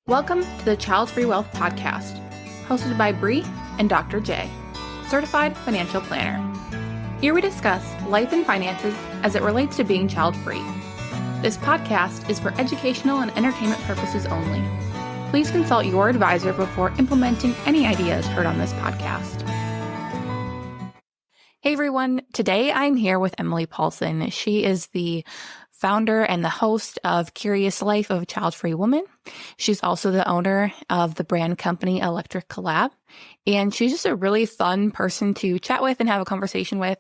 Welcome to the Childfree Wealth Podcast, hosted by Bree and Dr. J, Certified Financial Planner. Here we discuss life and finances as it relates to being child-free. This podcast is for educational and entertainment purposes only. Please consult your advisor before implementing any ideas heard on this podcast. Hey everyone, today I'm here with Emily Paulsen. She is the founder and the host of Curious Life of Childfree Woman. She's also the owner of the brand company Electric Collab. And she's just a really fun person to chat with and have a conversation with.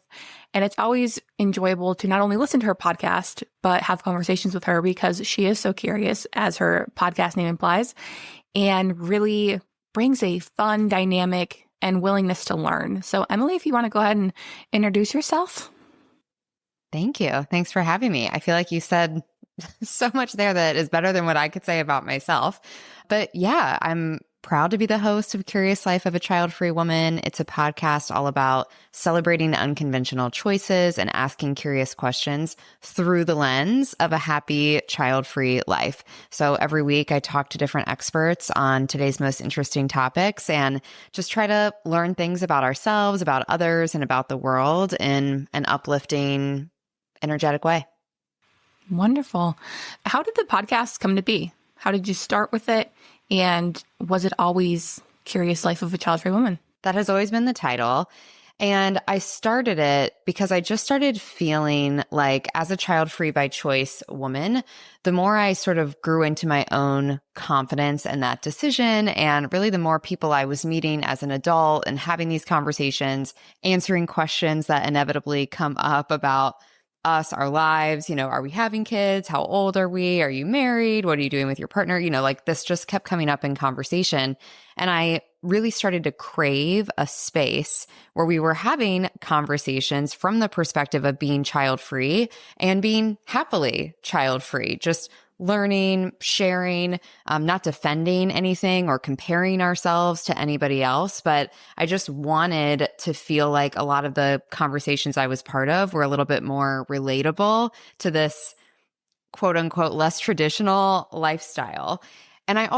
And it's always enjoyable to not only listen to her podcast, but have conversations with her because she is so curious, as her podcast name implies, and really brings a fun dynamic and willingness to learn. So Emily, if you want to go ahead and introduce yourself. Thank you. Thanks for having me. I feel like you said so much there that is better than what I could say about myself. But yeah, I'm proud to be the host of Curious Life of a Childfree Woman. It's a podcast all about celebrating unconventional choices and asking curious questions through the lens of a happy child-free life. So every week I talk to different experts on today's most interesting topics and just try to learn things about ourselves, about others, and about the world in an uplifting, energetic way. Wonderful. How did the podcast come to be? How did you start with it? And was it always Curious Life of a Childfree Woman? That has always been the title. And I started it because I just started feeling like, as a child-free by choice woman, the more I sort of grew into my own confidence in that decision, and really the more people I was meeting as an adult and having these conversations, answering questions that inevitably come up about us, our lives, are we having kids? How old are we? Are you married? What are you doing with your partner? Like this just kept coming up in conversation. And I really started to crave a space where we were having conversations from the perspective of being child-free and being happily child-free, just learning, sharing, not defending anything or comparing ourselves to anybody else. But I just wanted to feel like a lot of the conversations I was part of were a little bit more relatable to this quote unquote less traditional lifestyle. And I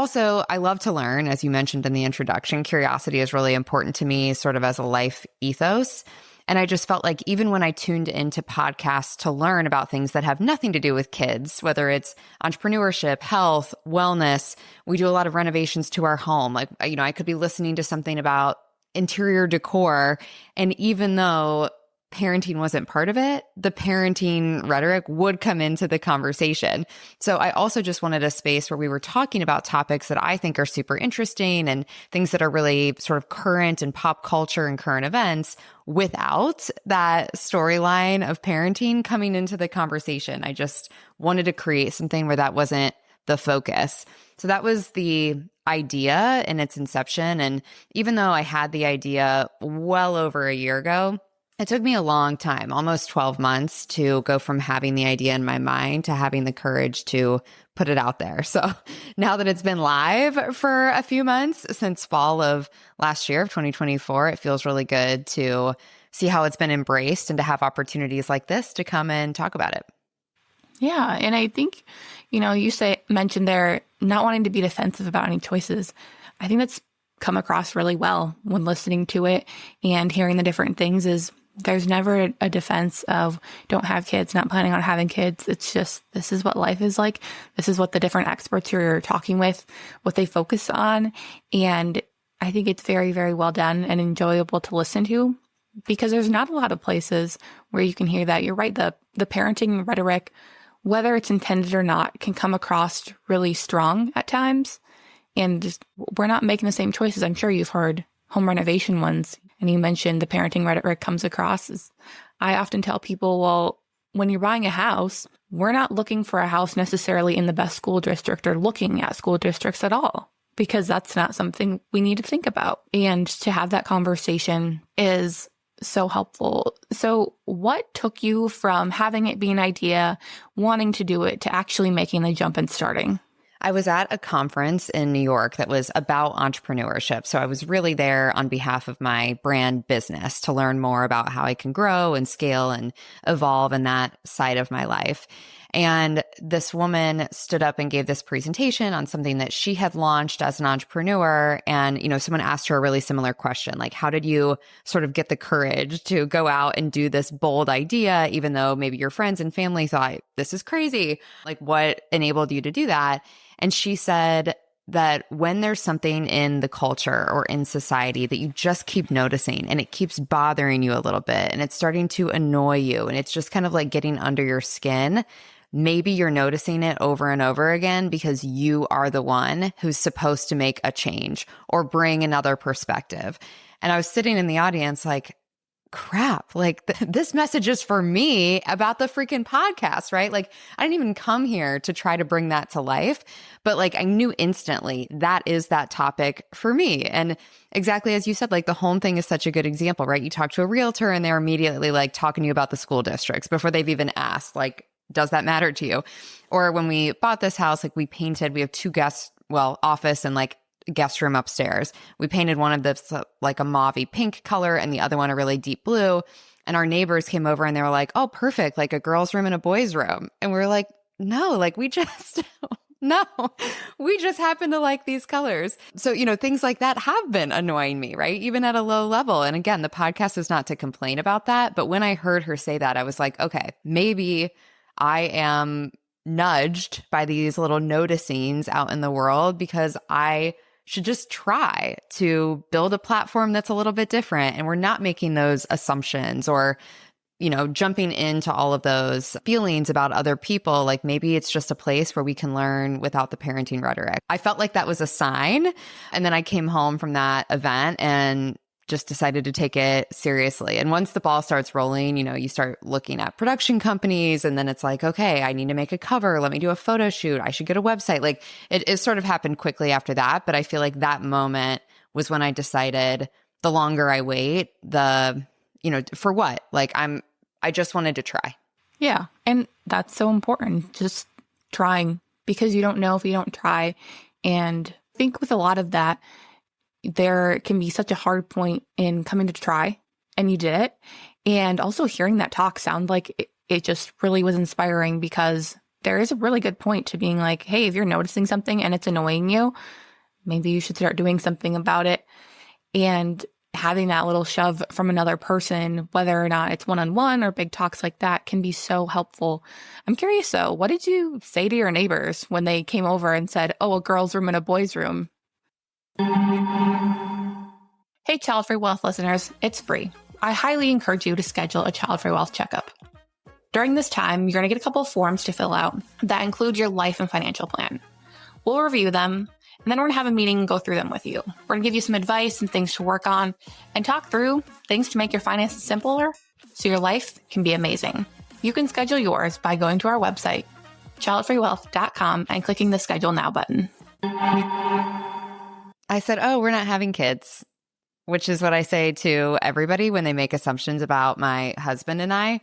love to learn, as you mentioned in the introduction. Curiosity is really important to me, sort of as a life ethos. And I just felt like even when I tuned into podcasts to learn about things that have nothing to do with kids, whether it's entrepreneurship, health, wellness, we do a lot of renovations to our home. Like, I could be listening to something about interior decor. And even though parenting wasn't part of it, the parenting rhetoric would come into the conversation. So I also just wanted a space where we were talking about topics that I think are super interesting and things that are really sort of current and pop culture and current events without that storyline of parenting coming into the conversation. I just wanted to create something where that wasn't the focus. So that was the idea in its inception. And even though I had the idea well over a year ago, it took me a long time, almost 12 months, to go from having the idea in my mind to having the courage to put it out there. So now that it's been live for a few months since fall of last year of 2024, it feels really good to see how it's been embraced and to have opportunities like this to come and talk about it. Yeah. And I think, you mentioned there not wanting to be defensive about any choices. I think that's come across really well when listening to it and hearing the different things. Is there's never a defense of don't have kids, not planning on having kids. It's just, this is what life is like. This is what the different experts you're talking with, what they focus on. And I think it's very, very well done and enjoyable to listen to because there's not a lot of places where you can hear that. You're right. The parenting rhetoric, whether it's intended or not, can come across really strong at times. And just, we're not making the same choices. I'm sure you've heard home renovation ones. And you mentioned the parenting rhetoric comes across. I often tell people, well, when you're buying a house, we're not looking for a house necessarily in the best school district or looking at school districts at all, because that's not something we need to think about. And to have that conversation is so helpful. So what took you from having it be an idea, wanting to do it, to actually making the jump and starting? I was at a conference in New York that was about entrepreneurship. So I was really there on behalf of my brand business to learn more about how I can grow and scale and evolve in that side of my life. And this woman stood up and gave this presentation on something that she had launched as an entrepreneur. And, someone asked her a really similar question, like, how did you sort of get the courage to go out and do this bold idea, even though maybe your friends and family thought this is crazy? Like, what enabled you to do that? And she said that when there's something in the culture or in society that you just keep noticing and it keeps bothering you a little bit and it's starting to annoy you and it's just kind of like getting under your skin, maybe you're noticing it over and over again because you are the one who's supposed to make a change or bring another perspective. And I was sitting in the audience like, crap, like this message is for me about the freaking podcast, right? Like I didn't even come here to try to bring that to life, but like I knew instantly that is that topic for me. And exactly as you said, like the home thing is such a good example, right? You talk to a realtor and they're immediately like talking to you about the school districts before they've even asked, like, does that matter to you? Or when we bought this house, like we have two office and like guest room upstairs. We painted one of this like a mauvey pink color and the other one a really deep blue. And our neighbors came over and they were like, oh, perfect, like a girl's room and a boy's room. And we were like, no, like we just happen to like these colors. So, things like that have been annoying me, right? Even at a low level. And again, the podcast is not to complain about that. But when I heard her say that, I was like, okay, maybe I am nudged by these little noticings out in the world because I should just try to build a platform that's a little bit different. And we're not making those assumptions or, jumping into all of those feelings about other people. Like maybe it's just a place where we can learn without the parenting rhetoric. I felt like that was a sign. And then I came home from that event and just decided to take it seriously. And once the ball starts rolling, you start looking at production companies and then it's like, okay, I need to make a cover. Let me do a photo shoot. I should get a website. Like it sort of happened quickly after that. But I feel like that moment was when I decided the longer I wait, for what? Like I just wanted to try. Yeah. And that's so important. Just trying, because you don't know if you don't try. And I think with a lot of that, there can be such a hard point in coming to try, and you did it. And also hearing that talk sound like it just really was inspiring, because there is a really good point to being like, hey, if you're noticing something and it's annoying you, maybe you should start doing something about it. And having that little shove from another person, whether or not it's one-on-one or big talks like that, can be so helpful. I'm curious though, what did you say to your neighbors when they came over and said, oh, a girl's room and a boy's room? Hey, Childfree Wealth listeners, it's free. I highly encourage you to schedule a Childfree Wealth checkup. During this time, you're going to get a couple of forms to fill out that include your life and financial plan. We'll review them, and then we're going to have a meeting and go through them with you. We're going to give you some advice and things to work on and talk through things to make your finances simpler so your life can be amazing. You can schedule yours by going to our website, childfreewealth.com, and clicking the Schedule Now button. I said, oh, we're not having kids, which is what I say to everybody when they make assumptions about my husband and I.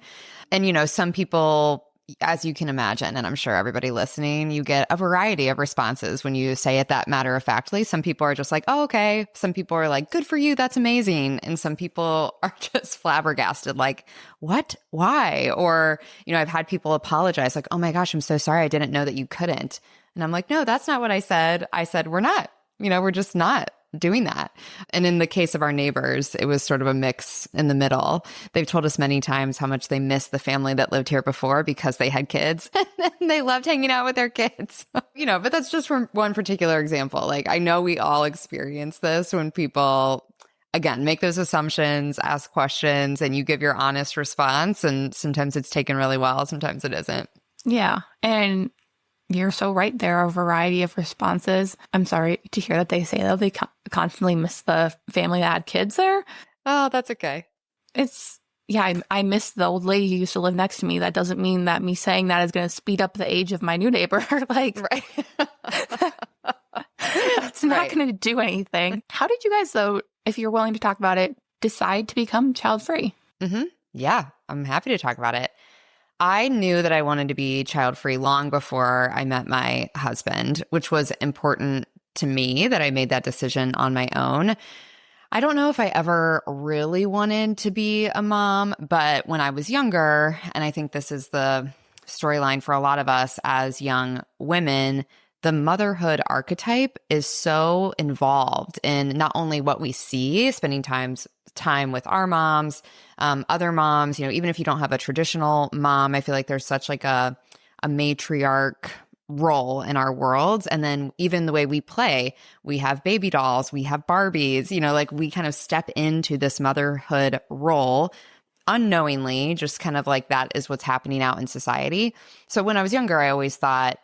And, some people, as you can imagine, and I'm sure everybody listening, you get a variety of responses when you say it that matter-of-factly. Some people are just like, oh, okay. Some people are like, good for you. That's amazing. And some people are just flabbergasted, like, what? Why? Or, I've had people apologize like, oh my gosh, I'm so sorry. I didn't know that you couldn't. And I'm like, no, that's not what I said. I said, we're not. We're just not doing that. And in the case of our neighbors, it was sort of a mix in the middle. They've told us many times how much they miss the family that lived here before because they had kids and they loved hanging out with their kids. But that's just from one particular example. Like, I know we all experience this when people, again, make those assumptions, ask questions, and you give your honest response. And sometimes it's taken really well. Sometimes it isn't. Yeah. And you're so right. There are a variety of responses. I'm sorry to hear that they say that they constantly miss the family that had kids there. Oh, that's okay. I miss the old lady who used to live next to me. That doesn't mean that me saying that is going to speed up the age of my new neighbor. Like, right. That's not going to do anything. How did you guys, though, if you're willing to talk about it, decide to become child-free? Mm-hmm. Yeah, I'm happy to talk about it. I knew that I wanted to be child-free long before I met my husband, which was important to me that I made that decision on my own. I don't know if I ever really wanted to be a mom, but when I was younger, and I think this is the storyline for a lot of us as young women, the motherhood archetype is so involved in not only what we see, spending time with our moms, other moms, even if you don't have a traditional mom, I feel like there's such like a matriarch role in our worlds. And then even the way we play, we have baby dolls, we have Barbies, like we kind of step into this motherhood role unknowingly, just kind of like that is what's happening out in society. So when I was younger, I always thought,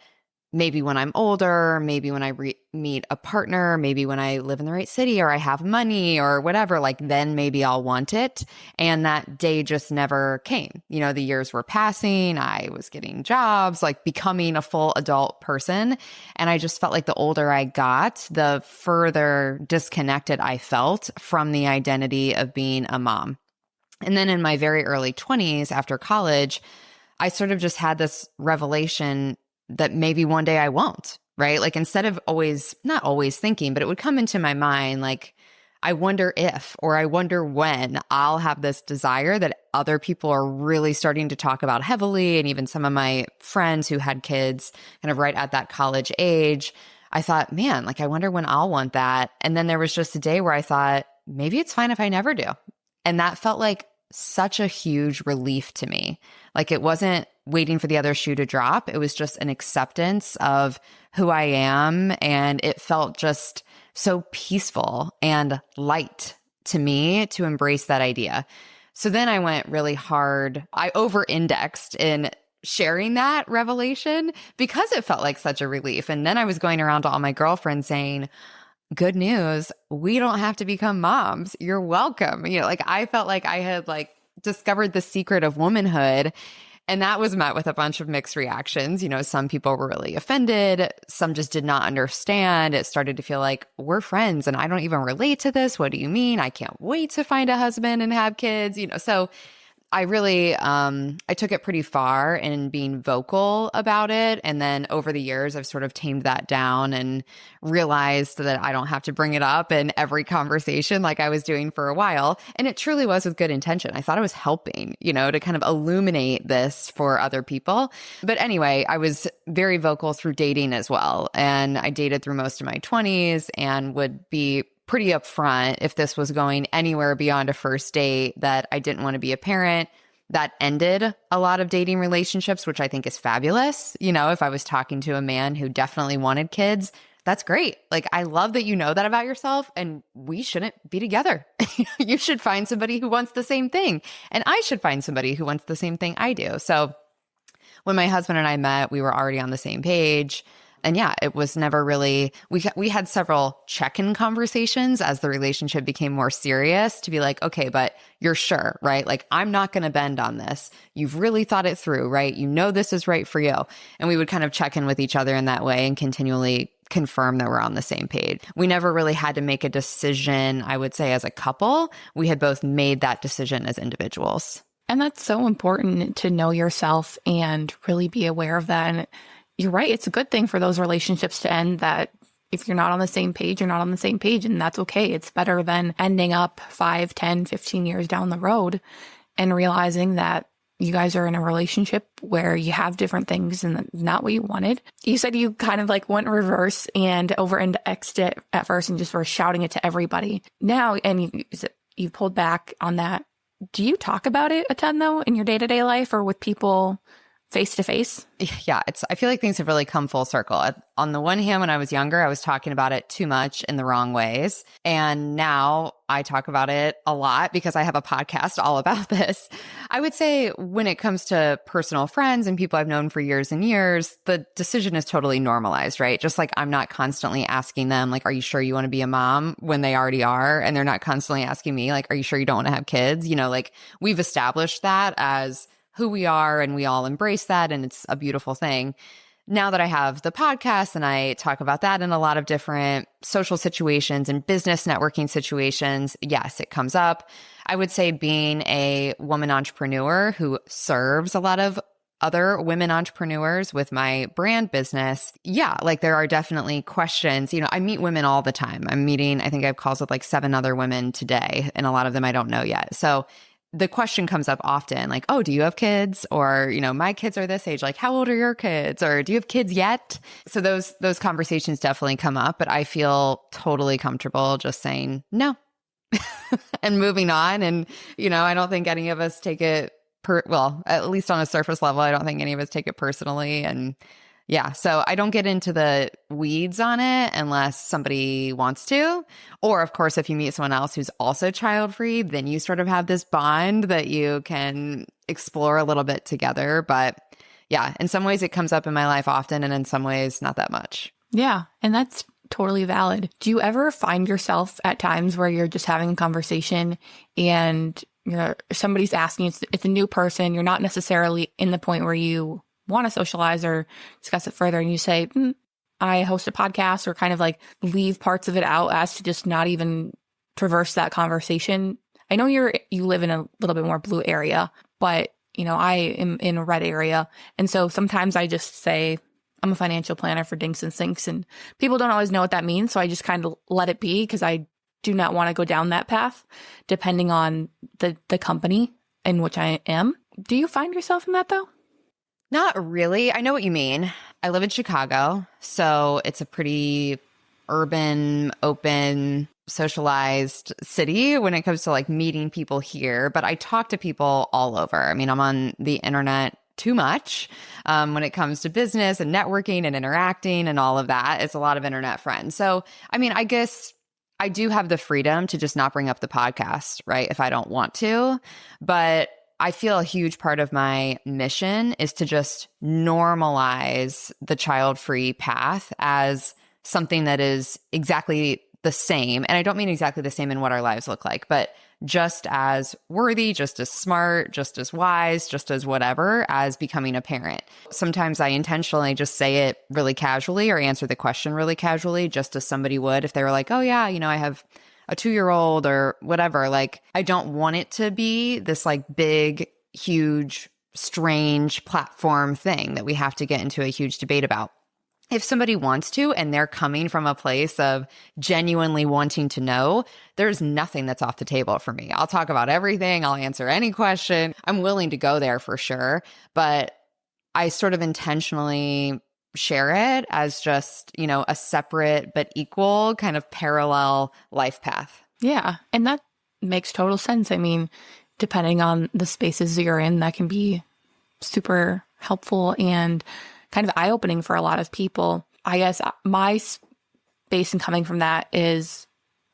maybe when I'm older, maybe when I meet a partner, maybe when I live in the right city or I have money or whatever, like then maybe I'll want it. And that day just never came. The years were passing. I was getting jobs, like becoming a full adult person. And I just felt like the older I got, the further disconnected I felt from the identity of being a mom. And then in my very early 20s after college, I sort of just had this revelation that maybe one day I won't, right? Like instead of not always thinking, but it would come into my mind, like, I wonder if, or I wonder when I'll have this desire that other people are really starting to talk about heavily. And even some of my friends who had kids kind of right at that college age, I thought, man, like, I wonder when I'll want that. And then there was just a day where I thought, maybe it's fine if I never do. And that felt like such a huge relief to me. Like it wasn't waiting for the other shoe to drop. It was just an acceptance of who I am. And it felt just so peaceful and light to me to embrace that idea. So then I went really hard. I over-indexed in sharing that revelation because it felt like such a relief. And then I was going around to all my girlfriends saying, good news, we don't have to become moms. You're welcome. Like I felt like I had like discovered the secret of womanhood. And that was met with a bunch of mixed reactions. Some people were really offended. Some just did not understand. It started to feel like we're friends and I don't even relate to this. What do you mean? I can't wait to find a husband and have kids, So I really, I took it pretty far in being vocal about it. And then over the years, I've sort of tamed that down and realized that I don't have to bring it up in every conversation like I was doing for a while. And it truly was with good intention. I thought I was helping, to kind of illuminate this for other people. But anyway, I was very vocal through dating as well. And I dated through most of my 20s and would be pretty upfront if this was going anywhere beyond a first date that I didn't want to be a parent. That ended a lot of dating relationships, which I think is fabulous. If I was talking to a man who definitely wanted kids, that's great. Like, I love that you know that about yourself and we shouldn't be together. You should find somebody who wants the same thing. And I should find somebody who wants the same thing I do. So when my husband and I met, we were already on the same page. And yeah, it was never really, we had several check-in conversations as the relationship became more serious to be like, okay, but you're sure, right? Like, I'm not going to bend on this. You've really thought it through, right? You know this is right for you. And we would kind of check in with each other in that way and continually confirm that we're on the same page. We never really had to make a decision, I would say, as a couple. We had both made that decision as individuals. And that's so important to know yourself and really be aware of that. And you're right. It's a good thing for those relationships to end, that if you're not on the same page, you're not on the same page, and that's okay. It's better than ending up 5, 10, 15 years down the road and realizing that you guys are in a relationship where you have different things and that's not what you wanted. You said you kind of like went reverse and over-indexed it at first and just were shouting it to everybody. Now, and you pulled back on that. Do you talk about it a ton though in your day-to-day life or with people face to face? Yeah, I feel like things have really come full circle. On the one hand, when I was younger, I was talking about it too much in the wrong ways. And now I talk about it a lot because I have a podcast all about this. I would say when it comes to personal friends and people I've known for years and years, the decision is totally normalized, right? Just like I'm not constantly asking them, like, are you sure you want to be a mom when they already are? And they're not constantly asking me, like, are you sure you don't want to have kids? Like we've established that as who we are and we all embrace that. And it's a beautiful thing. Now that I have the podcast and I talk about that in a lot of different social situations and business networking situations, yes, it comes up. I would say being a woman entrepreneur who serves a lot of other women entrepreneurs with my brand business, yeah, like there are definitely questions. I meet women all the time. I think I have calls with like 7 other women today, and a lot of them I don't know yet. So the question comes up often, like, oh, do you have kids? Or, my kids are this age, like, how old are your kids? Or do you have kids yet? So those conversations definitely come up, but I feel totally comfortable just saying no and moving on. And, I don't think any of us take it well, at least on a surface level, I don't think any of us take it personally. And yeah, so I don't get into the weeds on it unless somebody wants to. Or, of course, if you meet someone else who's also child-free, then you sort of have this bond that you can explore a little bit together. But yeah, in some ways it comes up in my life often, and in some ways not that much. Yeah, and that's totally valid. Do you ever find yourself at times where you're just having a conversation and somebody's asking, it's a new person, you're not necessarily in the point where you want to socialize or discuss it further, and you say, I host a podcast, or kind of like leave parts of it out as to just not even traverse that conversation? I know you live in a little bit more blue area, but I am in a red area. And so sometimes I just say, I'm a financial planner for Dinks and Sinks, and people don't always know what that means. So I just kind of let it be, because I do not want to go down that path depending on the company in which I am. Do you find yourself in that though? Not really. I know what you mean. I live in Chicago, so it's a pretty urban, open, socialized city when it comes to like meeting people here. But I talk to people all over. I mean, I'm on the internet too much when it comes to business and networking and interacting and all of that. It's a lot of internet friends. So, I mean, I guess I do have the freedom to just not bring up the podcast, right? If I don't want to. But I feel a huge part of my mission is to just normalize the child-free path as something that is exactly the same. And I don't mean exactly the same in what our lives look like, but just as worthy, just as smart, just as wise, just as whatever as becoming a parent. Sometimes I intentionally just say it really casually or answer the question really casually, just as somebody would if they were like, oh yeah, I have a 2-year-old or whatever. Like, I don't want it to be this like big, huge, strange platform thing that we have to get into a huge debate about. If somebody wants to, and they're coming from a place of genuinely wanting to know, there's nothing that's off the table for me. I'll talk about everything. I'll answer any question. I'm willing to go there for sure. But I sort of intentionally share it as just, a separate but equal kind of parallel life path. Yeah. And that makes total sense. I mean, depending on the spaces you're in, that can be super helpful and kind of eye-opening for a lot of people. I guess my space in coming from that is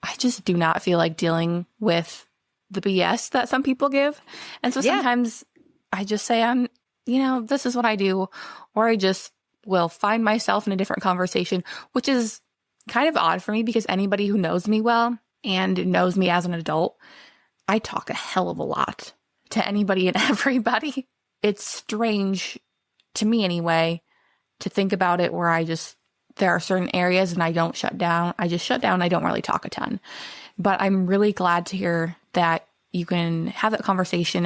I just do not feel like dealing with the BS that some people give. And so sometimes I just say, this is what I do, or I just will find myself in a different conversation, which is kind of odd for me because anybody who knows me well and knows me as an adult, I talk a hell of a lot to anybody and everybody. It's strange to me anyway to think about it where there are certain areas and I don't shut down. I just shut down. I don't really talk a ton. But I'm really glad to hear that you can have that conversation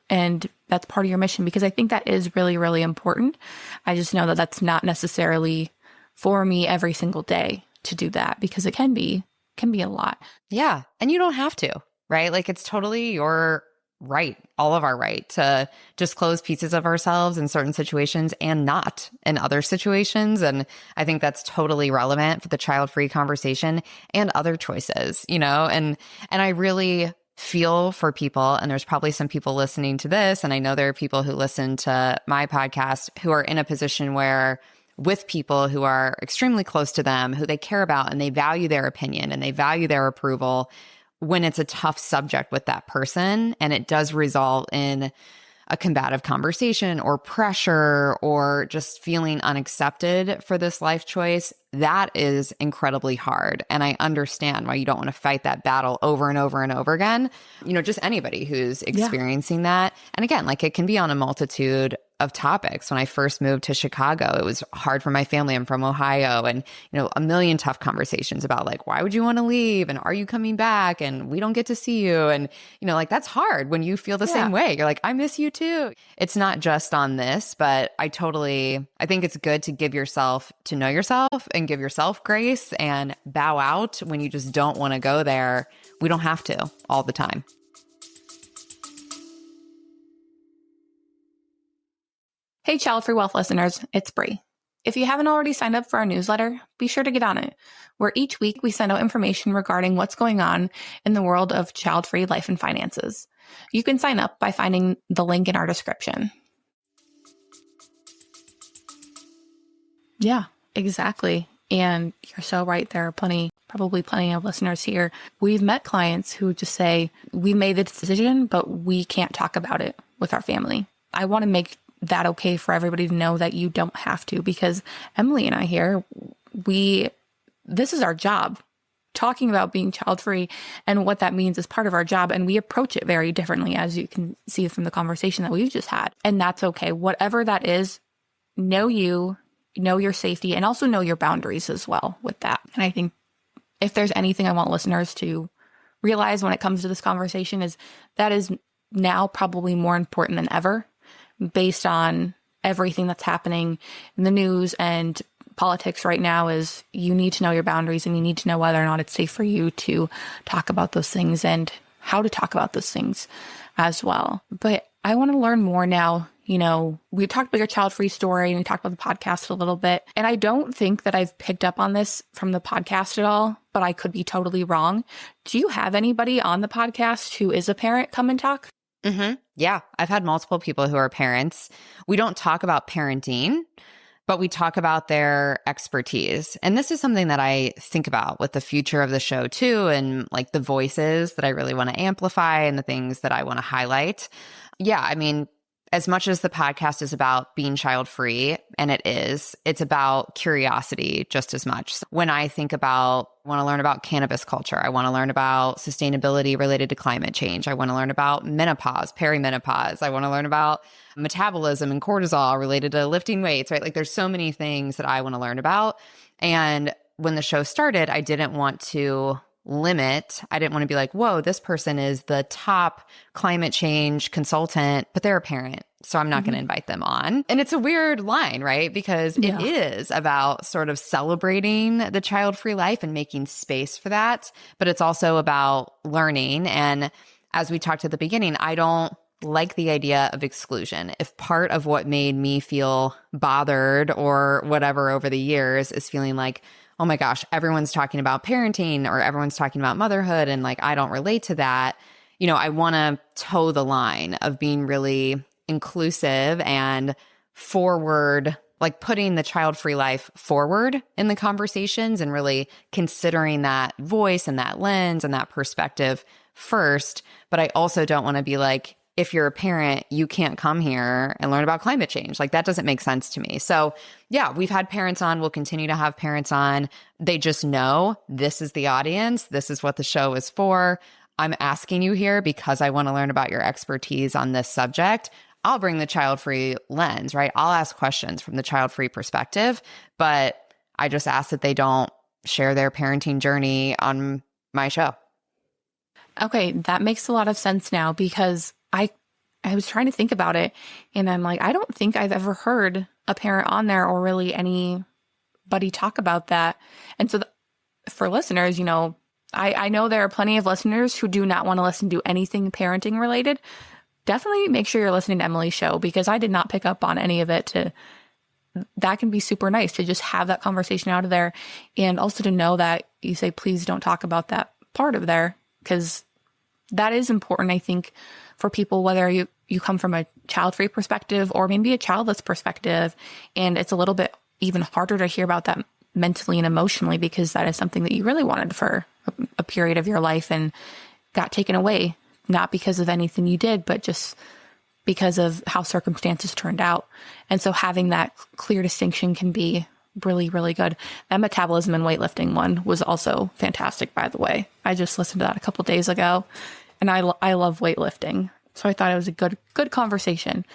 and that's part of your mission, because I think that is really, really important. I just know that that's not necessarily for me every single day to do that, because it can be a lot. Yeah. And you don't have to, right? Like, it's totally your right, all of our right to disclose pieces of ourselves in certain situations and not in other situations. And I think that's totally relevant for the child-free conversation and other choices, and I really feel for people. And there's probably some people listening to this, and I know there are people who listen to my podcast who are in a position where with people who are extremely close to them, who they care about and they value their opinion and they value their approval, when it's a tough subject with that person and it does result in a combative conversation or pressure or just feeling unaccepted for this life choice, that is incredibly hard. And I understand why you don't want to fight that battle over and over and over again. Just anybody who's experiencing that. And again, like, it can be on a multitude of topics. When I first moved to Chicago, it was hard for my family. I'm from Ohio, and, a million tough conversations about like, why would you want to leave? And are you coming back? And we don't get to see you. And, like, that's hard when you feel the same way. You're like, I miss you too. It's not just on this, but I think it's good to know yourself and give yourself grace and bow out when you just don't want to go there. We don't have to all the time. Hey, Childfree Wealth listeners, it's Bree. If you haven't already signed up for our newsletter, be sure to get on it, where each week we send out information regarding what's going on in the world of child-free life and finances. You can sign up by finding the link in our description. Yeah, exactly. And you're so right. There are probably plenty of listeners here. We've met clients who just say, we made the decision, but we can't talk about it with our family. I want to make that okay for everybody to know that you don't have to, because Emily and I here, this is our job. Talking about being child-free and what that means is part of our job. And we approach it very differently, as you can see from the conversation that we've just had. And that's okay. Whatever that is, know your safety, and also know your boundaries as well with that. And I think if there's anything I want listeners to realize when it comes to this conversation, is that is now probably more important than ever, based on everything that's happening in the news and politics right now. Is you need to know your boundaries, and you need to know whether or not it's safe for you to talk about those things and how to talk about those things as well. But I want to learn more now. We talked about your child-free story and we talked about the podcast a little bit. And I don't think that I've picked up on this from the podcast at all, but I could be totally wrong. Do you have anybody on the podcast who is a parent come and talk? Mm-hmm. Yeah, I've had multiple people who are parents. We don't talk about parenting, but we talk about their expertise. And this is something that I think about with the future of the show too, and like the voices that I really want to amplify and the things that I want to highlight. Yeah, I mean, as much as the podcast is about being child-free, and it's about curiosity just as much. When I want to learn about cannabis culture, I want to learn about sustainability related to climate change. I want to learn about menopause, perimenopause. I want to learn about metabolism and cortisol related to lifting weights, right? Like there's so many things that I want to learn about. And when the show started, I didn't want to be like, whoa, this person is the top climate change consultant, but they're a parent, so I'm not going to invite them on. And it's a weird line, right? Because it is about sort of celebrating the child-free life and making space for that, but it's also about learning. And as we talked at the beginning, I don't like the idea of exclusion. If part of what made me feel bothered or whatever over the years is feeling like, oh my gosh, everyone's talking about parenting or everyone's talking about motherhood, and like I don't relate to that, I want to toe the line of being really inclusive and forward, like putting the child-free life forward in the conversations and really considering that voice and that lens and that perspective first. But I also don't want to be like, if you're a parent, you can't come here and learn about climate change. Like that doesn't make sense to me. So yeah, we've had parents on. We'll continue to have parents on. They just know this is the audience. This is what the show is for. I'm asking you here because I want to learn about your expertise on this subject. I'll bring the child-free lens, right? I'll ask questions from the child-free perspective, but I just ask that they don't share their parenting journey on my show. Okay, that makes a lot of sense now, because I was trying to think about it, and I'm like, I don't think I've ever heard a parent on there or really anybody talk about that. And so for listeners, I know there are plenty of listeners who do not want to listen to anything parenting related. Definitely make sure you're listening to Emily's show, because I did not pick up on any of it. That can be super nice to just have that conversation out of there, and also to know that you say, please don't talk about that part of there, because that is important, I think, for people, whether you come from a child-free perspective or maybe a childless perspective. And it's a little bit even harder to hear about that mentally and emotionally, because that is something that you really wanted for a period of your life and got taken away, not because of anything you did, but just because of how circumstances turned out. And so having that clear distinction can be really, really good. That metabolism and weightlifting one was also fantastic, by the way. I just listened to that a couple days ago, and I love weightlifting. So I thought it was a good conversation.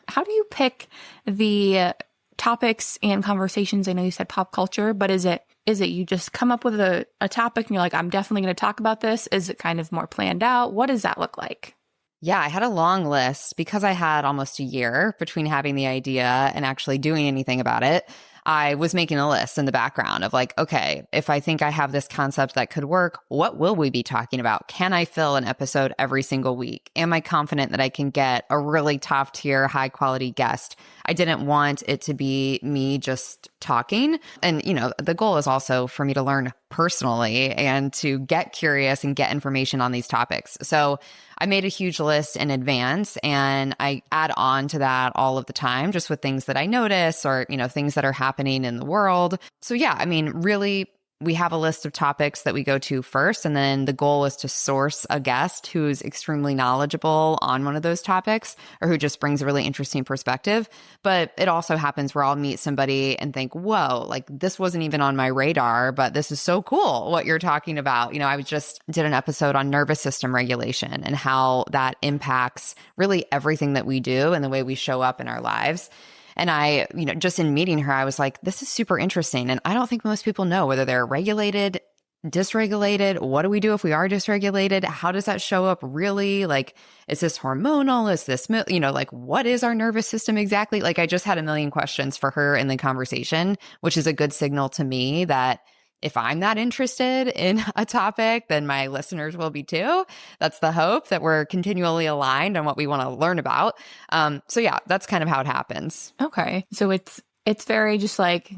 How do you pick the topics and conversations? I know you said pop culture, but is it you just come up with a topic and you're like, I'm definitely going to talk about this? Is it kind of more planned out? What does that look like? Yeah, I had a long list because I had almost a year between having the idea and actually doing anything about it. I was making a list in the background of like, okay, if I think I have this concept that could work, what will we be talking about? Can I fill an episode every single week? Am I confident that I can get a really top tier, high quality guest I didn't want it to be me just talking. And, the goal is also for me to learn personally and to get curious and get information on these topics. So I made a huge list in advance, and I add on to that all of the time, just with things that I notice or, things that are happening in the world. So yeah, I mean, really, we have a list of topics that we go to first, and then the goal is to source a guest who's extremely knowledgeable on one of those topics or who just brings a really interesting perspective. But it also happens where I'll meet somebody and think, whoa, like this wasn't even on my radar, but this is so cool what you're talking about. I just did an episode on nervous system regulation and how that impacts really everything that we do and the way we show up in our lives. And I, just in meeting her, I was like, this is super interesting. And I don't think most people know whether they're regulated, dysregulated. What do we do if we are dysregulated? How does that show up really? Like, is this hormonal? Is this, like, what is our nervous system exactly? Like, I just had a million questions for her in the conversation, which is a good signal to me that if I'm not interested in a topic, then my listeners will be too. That's the hope, that we're continually aligned on what we want to learn about. So yeah, that's kind of how it happens. Okay. So it's very just like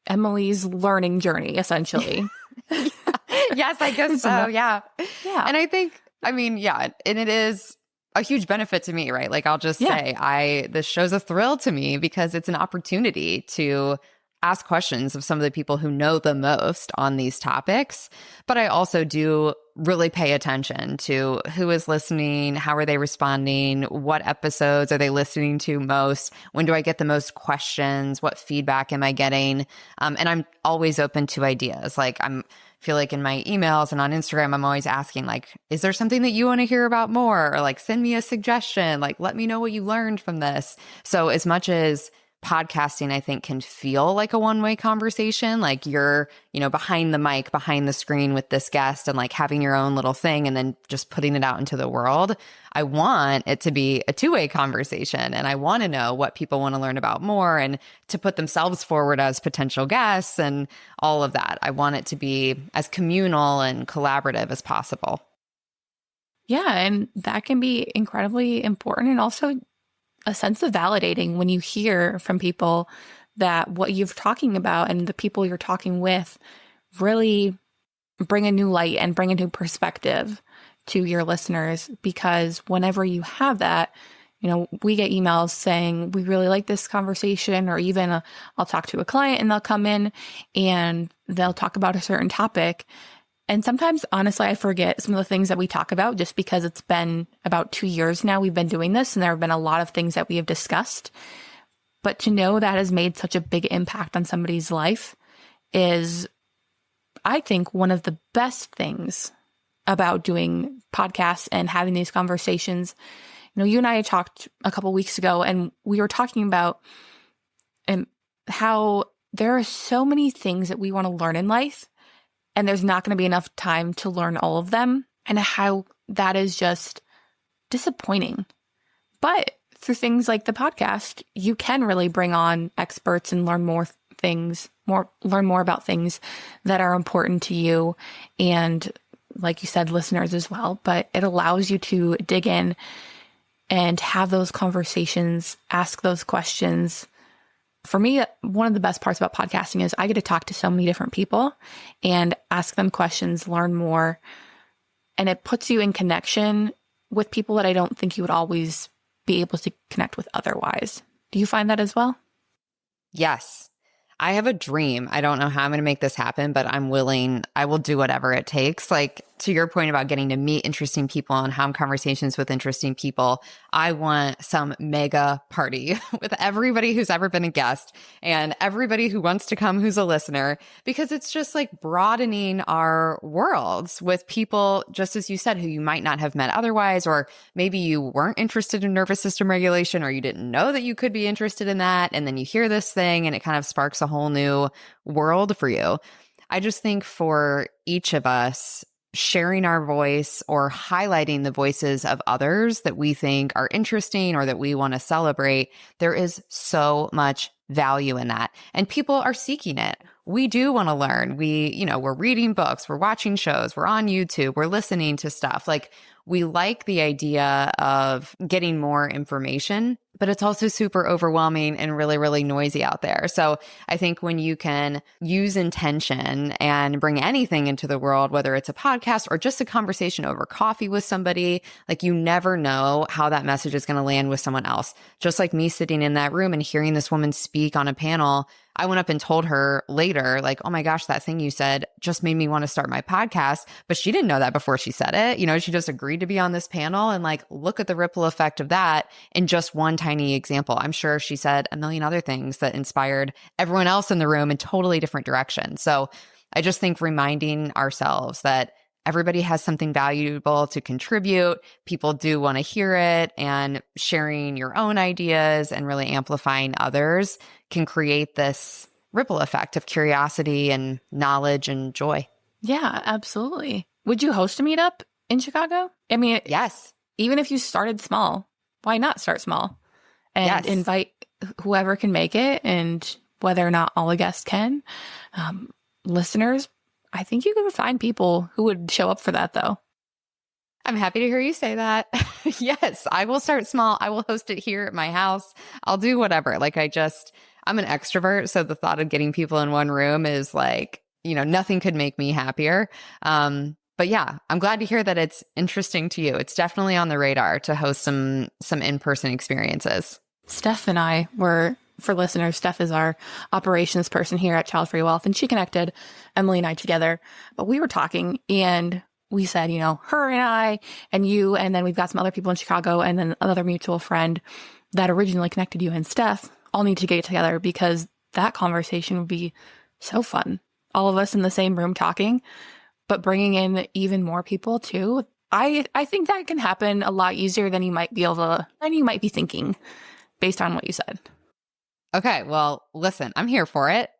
Emily's learning journey, essentially. Yes, I guess so. Yeah. Yeah. And I think, and it is a huge benefit to me, right? Like I'll just say, this show's a thrill to me because it's an opportunity to ask questions of some of the people who know the most on these topics. But I also do really pay attention to who is listening, how are they responding, what episodes are they listening to most, when do I get the most questions, what feedback am I getting? And I'm always open to ideas. Like feel like in my emails and on Instagram, I'm always asking like, is there something that you want to hear about more? Or like, send me a suggestion, like, let me know what you learned from this. So as much as podcasting, I think, can feel like a one-way conversation, like you're, behind the mic, behind the screen with this guest and like having your own little thing and then just putting it out into the world. I want it to be a two-way conversation, and I want to know what people want to learn about more and to put themselves forward as potential guests and all of that. I want it to be as communal and collaborative as possible. Yeah, and that can be incredibly important, and also a sense of validating when you hear from people that what you're talking about and the people you're talking with really bring a new light and bring a new perspective to your listeners. Because whenever you have that, we get emails saying, we really like this conversation, or even I'll talk to a client and they'll come in and they'll talk about a certain topic. And sometimes, honestly, I forget some of the things that we talk about just because it's been about 2 years now we've been doing this, and there have been a lot of things that we have discussed. But to know that has made such a big impact on somebody's life is, I think, one of the best things about doing podcasts and having these conversations. You and I talked a couple weeks ago, and we were talking about how there are so many things that we want to learn in life, and there's not going to be enough time to learn all of them, and how that is just disappointing. But through things like the podcast, you can really bring on experts and learn more about things that are important to you. And like you said, listeners as well, but it allows you to dig in and have those conversations, ask those questions. For me, one of the best parts about podcasting is I get to talk to so many different people and ask them questions, learn more, and it puts you in connection with people that I don't think you would always be able to connect with otherwise. Do you find that as well? Yes. I have a dream. I don't know how I'm going to make this happen, but I'm willing. I will do whatever it takes. Like to your point about getting to meet interesting people and have conversations with interesting people, I want some mega party with everybody who's ever been a guest and everybody who wants to come who's a listener, because it's just like broadening our worlds with people, just as you said, who you might not have met otherwise, or maybe you weren't interested in nervous system regulation, or you didn't know that you could be interested in that. And then you hear this thing and it kind of sparks a whole new world for you. I just think for each of us, sharing our voice or highlighting the voices of others that we think are interesting or that we want to celebrate, there is so much value in that. And people are seeking it. We do want to learn. We're reading books, we're watching shows, we're on YouTube, we're listening to stuff. Like we like the idea of getting more information, but it's also super overwhelming and really, really noisy out there. So I think when you can use intention and bring anything into the world, whether it's a podcast or just a conversation over coffee with somebody, like you never know how that message is going to land with someone else. Just like me sitting in that room and hearing this woman speak on a panel, I went up and told her later, like, oh my gosh, that thing you said just made me want to start my podcast. But she didn't know that before she said it. You know, she just agreed to be on this panel, and like, look at the ripple effect of that in just one tiny example. I'm sure she said a million other things that inspired everyone else in the room in totally different directions. So I just think reminding ourselves that everybody has something valuable to contribute. People do want to hear it, and sharing your own ideas and really amplifying others can create this ripple effect of curiosity and knowledge and joy. Yeah, absolutely. Would you host a meetup in Chicago? I mean, yes. Even if you started small, why not start small and invite whoever can make it, and whether or not all the guests can. Listeners, I think you can find people who would show up for that, though. I'm happy to hear you say that. Yes, I will start small. I will host it here at my house. I'll do whatever. Like I'm an extrovert. So the thought of getting people in one room is like, nothing could make me happier. But yeah, I'm glad to hear that it's interesting to you. It's definitely on the radar to host some in-person experiences. Steph and I were, for listeners, Steph is our operations person here at Childfree Wealth, and she connected Emily and I together. But we were talking, and we said, her and I and you, and then we've got some other people in Chicago, and then another mutual friend that originally connected you and Steph all need to get together, because that conversation would be so fun. All of us in the same room talking, but bringing in even more people too. I think that can happen a lot easier than you might be thinking based on what you said. Okay, well, listen, I'm here for it.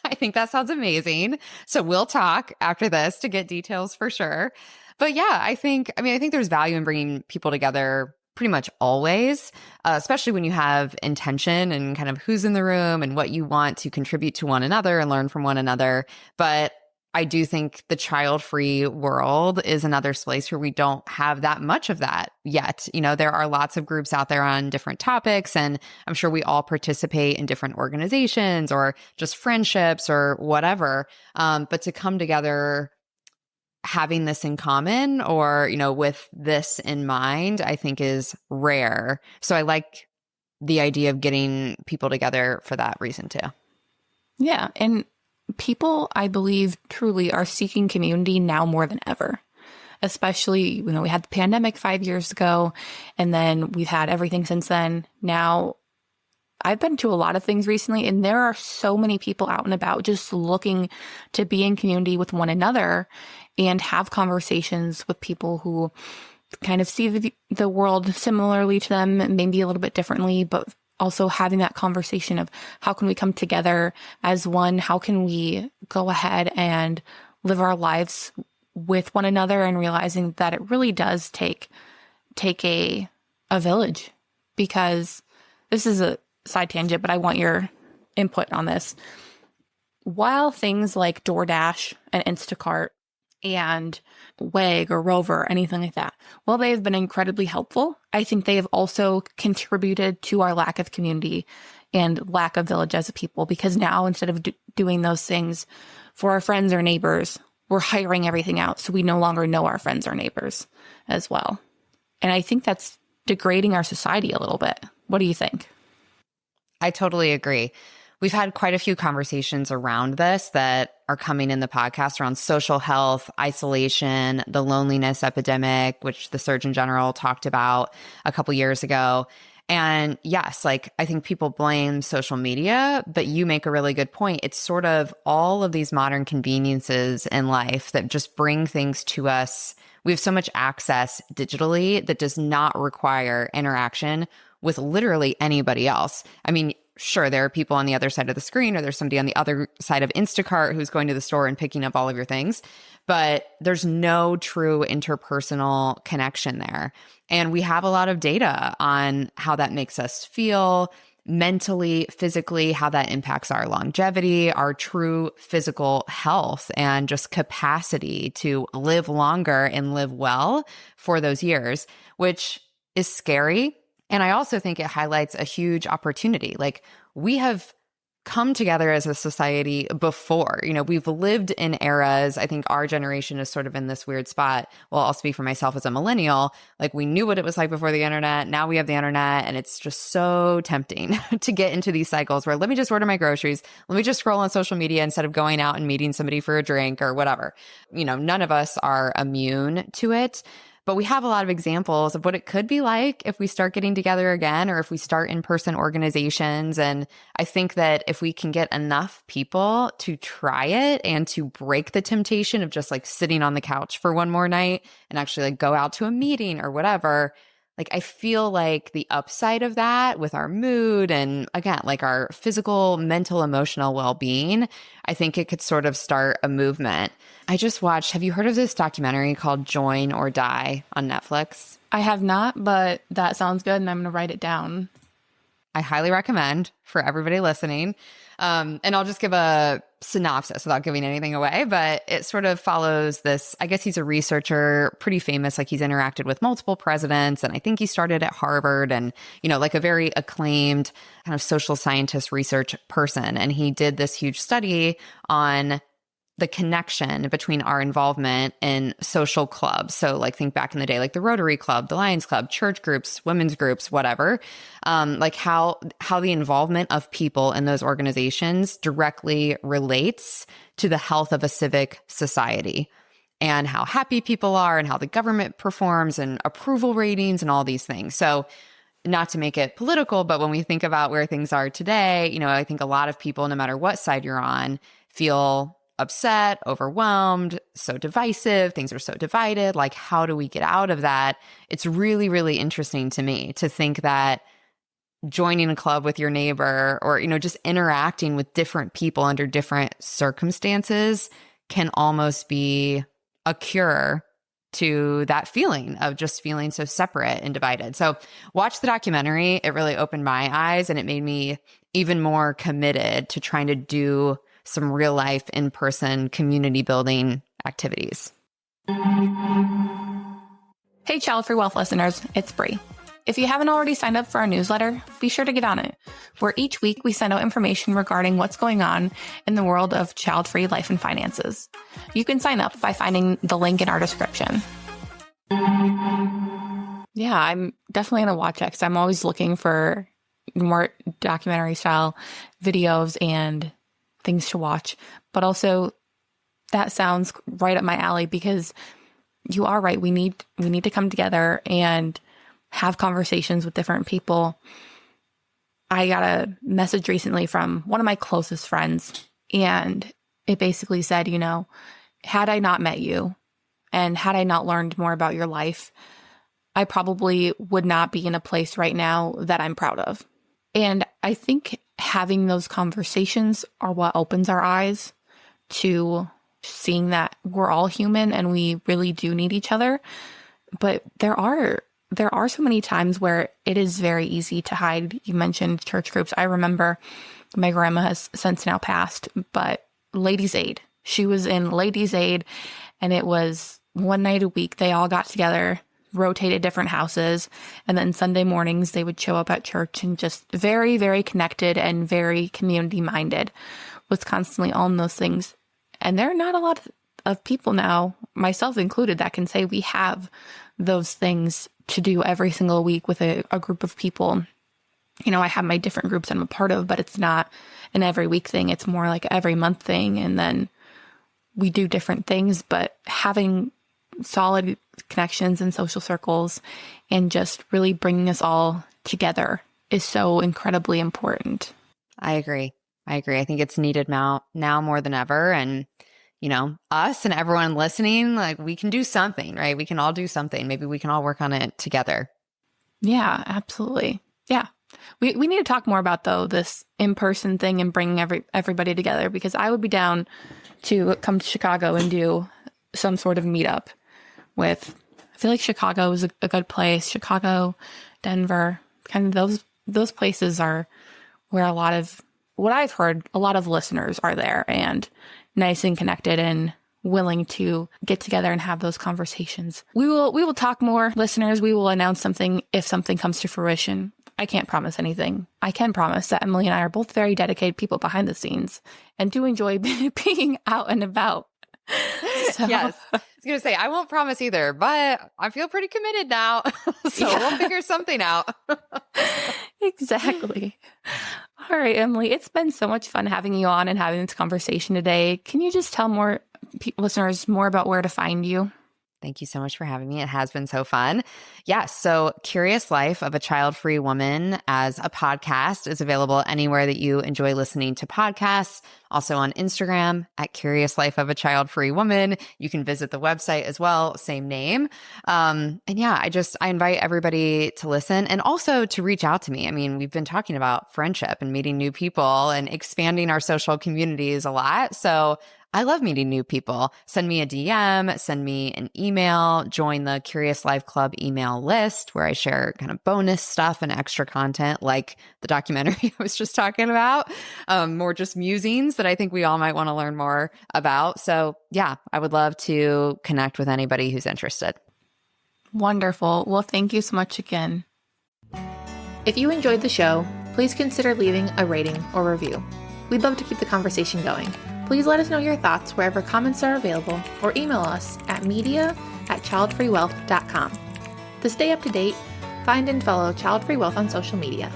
I think that sounds amazing. So we'll talk after this to get details for sure. But yeah, I think there's value in bringing people together pretty much always, especially when you have intention and kind of who's in the room and what you want to contribute to one another and learn from one another. But I do think the child-free world is another place where we don't have that much of that yet. There are lots of groups out there on different topics, and I'm sure we all participate in different organizations or just friendships or whatever. But to come together having this in common or, with this in mind, I think is rare. So I like the idea of getting people together for that reason too. Yeah. And people, I believe, truly are seeking community now more than ever, especially, we had the pandemic 5 years ago, and then we've had everything since then. Now, I've been to a lot of things recently, and there are so many people out and about just looking to be in community with one another and have conversations with people who kind of see the world similarly to them, maybe a little bit differently, but also having that conversation of how can we come together as one? How can we go ahead and live our lives with one another, and realizing that it really does take a village. Because this is a side tangent, but I want your input on this. While things like DoorDash and Instacart and Wag or Rover, anything like that, while they have been incredibly helpful, I think they have also contributed to our lack of community and lack of village as a people, because now instead of doing those things for our friends or neighbors, we're hiring everything out. So we no longer know our friends or neighbors as well. And I think that's degrading our society a little bit. What do you think? I totally agree. We've had quite a few conversations around this that are coming in the podcast around social health, isolation, the loneliness epidemic, which the Surgeon General talked about a couple years ago. And yes, I think people blame social media, but you make a really good point. It's sort of all of these modern conveniences in life that just bring things to us. We have so much access digitally that does not require interaction with literally anybody else. I mean, sure, there are people on the other side of the screen, or there's somebody on the other side of Instacart who's going to the store and picking up all of your things, but there's no true interpersonal connection there. And we have a lot of data on how that makes us feel mentally, physically, how that impacts our longevity, our true physical health, and just capacity to live longer and live well for those years, which is scary. And I also think it highlights a huge opportunity. Like, we have come together as a society before. We've lived in eras. I think our generation is sort of in this weird spot. Well, I'll speak for myself as a millennial. Like, we knew what it was like before the internet. Now we have the internet, and it's just so tempting to get into these cycles where, let me just order my groceries. Let me just scroll on social media instead of going out and meeting somebody for a drink or whatever. None of us are immune to it. But we have a lot of examples of what it could be like if we start getting together again, or if we start in-person organizations. And I think that if we can get enough people to try it and to break the temptation of just like sitting on the couch for one more night and actually like go out to a meeting or whatever, like, I feel like the upside of that with our mood and, again, like our physical, mental, emotional well-being, I think it could sort of start a movement. I just watched, have you heard of this documentary called Join or Die on Netflix? I have not, but that sounds good, and I'm going to write it down. I highly recommend for everybody listening. And I'll just give a synopsis without giving anything away, but it sort of follows this. I guess he's a researcher, pretty famous. Like, he's interacted with multiple presidents, and I think he started at Harvard, and, like a very acclaimed kind of social scientist research person. And he did this huge study on the connection between our involvement in social clubs. So like, think back in the day, like the Rotary Club, the Lions Club, church groups, women's groups, whatever, like how the involvement of people in those organizations directly relates to the health of a civic society, and how happy people are and how the government performs and approval ratings and all these things. So, not to make it political, but when we think about where things are today, I think a lot of people, no matter what side you're on, feel upset, overwhelmed, so divisive, things are so divided. Like, how do we get out of that? It's really, really interesting to me to think that joining a club with your neighbor, or, just interacting with different people under different circumstances, can almost be a cure to that feeling of just feeling so separate and divided. So watch the documentary. It really opened my eyes, and it made me even more committed to trying to do some real life in-person community building activities. Hey, Childfree Wealth listeners, it's Bree. If you haven't already signed up for our newsletter, be sure to get on it, where each week we send out information regarding what's going on in the world of child-free life and finances. You can sign up by finding the link in our description. Yeah, I'm definitely going to watch it, because I'm always looking for more documentary style videos and things to watch. But also, that sounds right up my alley, because you are right. We need to come together and have conversations with different people. I got a message recently from one of my closest friends, and it basically said, had I not met you and had I not learned more about your life, I probably would not be in a place right now that I'm proud of. And I think having those conversations are what opens our eyes to seeing that we're all human and we really do need each other. But there are so many times where it is very easy to hide. You mentioned church groups. I remember my grandma has since now passed, but Ladies Aid. She was in Ladies Aid, and it was one night a week. They all got together, rotated different houses, and then Sunday mornings they would show up at church, and just very, very connected and very community minded, was constantly on those things. And there are not a lot of people now, myself included, that can say we have those things to do every single week with a group of people. I have my different groups I'm a part of, but it's not an every week thing. It's more like every month thing. And then we do different things, but having solid connections and social circles and just really bringing us all together is so incredibly important. I agree. I think it's needed now more than ever. And, us and everyone listening, like, we can do something, right? We can all do something. Maybe we can all work on it together. Yeah, absolutely. Yeah. We need to talk more about, though, this in-person thing and bringing everybody together, because I would be down to come to Chicago and do some sort of meetup with, I feel like Chicago is a good place. Chicago, Denver, kind of those places are where what I've heard, a lot of listeners are there and nice and connected and willing to get together and have those conversations. We will talk more, listeners. We will announce something if something comes to fruition. I can't promise anything. I can promise that Emily and I are both very dedicated people behind the scenes and do enjoy being out and about. So. Yes. I was going to say, I won't promise either, but I feel pretty committed now. So we'll figure something out. Exactly. All right, Emily, it's been so much fun having you on and having this conversation today. Can you just tell more listeners more about where to find you? Thank you so much for having me. It has been so fun. Yes. So Curious Life of a Child-Free Woman as a podcast is available anywhere that you enjoy listening to podcasts. Also on Instagram at Curious Life of a Child-Free Woman. You can visit the website as well, same name. And yeah, I invite everybody to listen and also to reach out to me. I mean, we've been talking about friendship and meeting new people and expanding our social communities a lot. So I love meeting new people. Send me a DM, send me an email, join the Curious Life Club email list where I share kind of bonus stuff and extra content like the documentary I was just talking about, more just musings that I think we all might want to learn more about. So yeah, I would love to connect with anybody who's interested. Wonderful. Well, thank you so much again. If you enjoyed the show, please consider leaving a rating or review. We'd love to keep the conversation going. Please let us know your thoughts wherever comments are available or email us at media@childfreewealth.com. To stay up to date, find and follow Childfree Wealth on social media.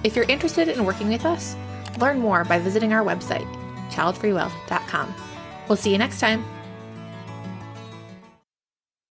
If you're interested in working with us, learn more by visiting our website, childfreewealth.com. We'll see you next time.